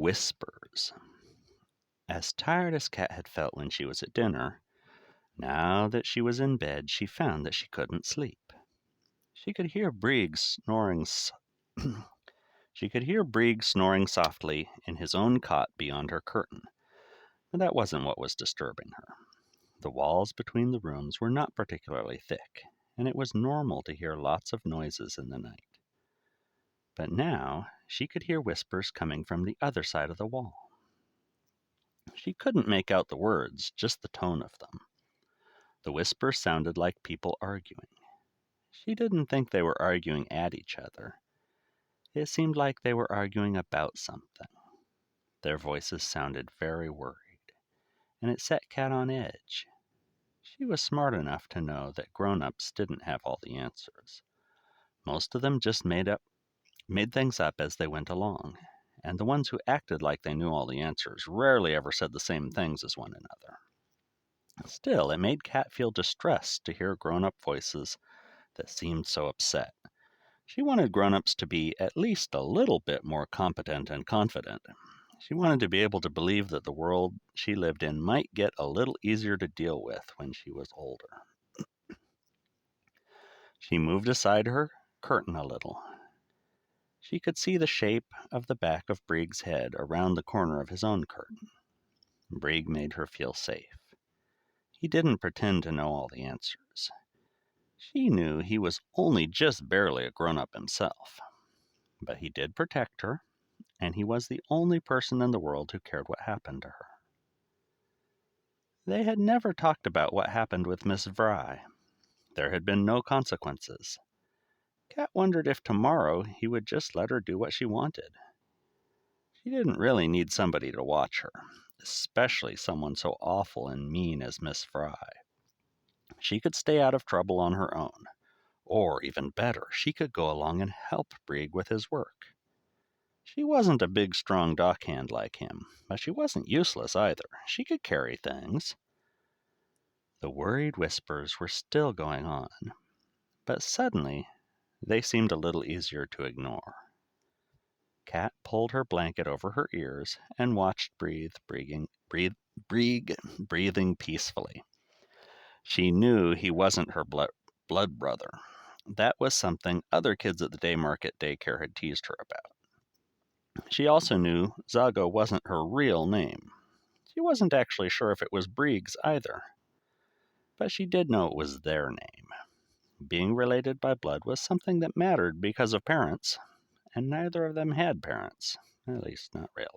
Whispers. As tired as Cat had felt when she was at dinner, now that she was in bed, she found that she couldn't sleep. She could hear she could hear Brieg snoring softly in his own cot beyond her curtain, but that wasn't what was disturbing her. The walls between the rooms were not particularly thick, and it was normal to hear lots of noises in the night. But now she could hear whispers coming from the other side of the wall. She couldn't make out the words, just the tone of them. The whispers sounded like people arguing. She didn't think they were arguing at each other. It seemed like they were arguing about something. Their voices sounded very worried, and it set Cat on edge. She was smart enough to know that grown-ups didn't have all the answers. Most of them just made things up as they went along, and the ones who acted like they knew all the answers rarely ever said the same things as one another. Still, it made Cat feel distressed to hear grown-up voices that seemed so upset. She wanted grown-ups to be at least a little bit more competent and confident. She wanted to be able to believe that the world she lived in might get a little easier to deal with when she was older. She moved aside her curtain a little. She could see the shape of the back of Brieg's head around the corner of his own curtain. Brieg made her feel safe. He didn't pretend to know all the answers. She knew he was only just barely a grown-up himself. But he did protect her, and he was the only person in the world who cared what happened to her. They had never talked about what happened with Miss Vry. There had been no consequences. Cat wondered if tomorrow he would just let her do what she wanted. She didn't really need somebody to watch her, especially someone so awful and mean as Miss Fry. She could stay out of trouble on her own. Or, even better, she could go along and help Brieg with his work. She wasn't a big, strong dockhand like him, but she wasn't useless either. She could carry things. The worried whispers were still going on, but suddenly they seemed a little easier to ignore. Cat pulled her blanket over her ears and watched Brieg breathing peacefully. She knew he wasn't her blood brother. That was something other kids at the day market daycare had teased her about. She also knew Zago wasn't her real name. She wasn't actually sure if it was Brieg's either. But she did know it was their name. Being related by blood was something that mattered because of parents, and neither of them had parents, at least not really.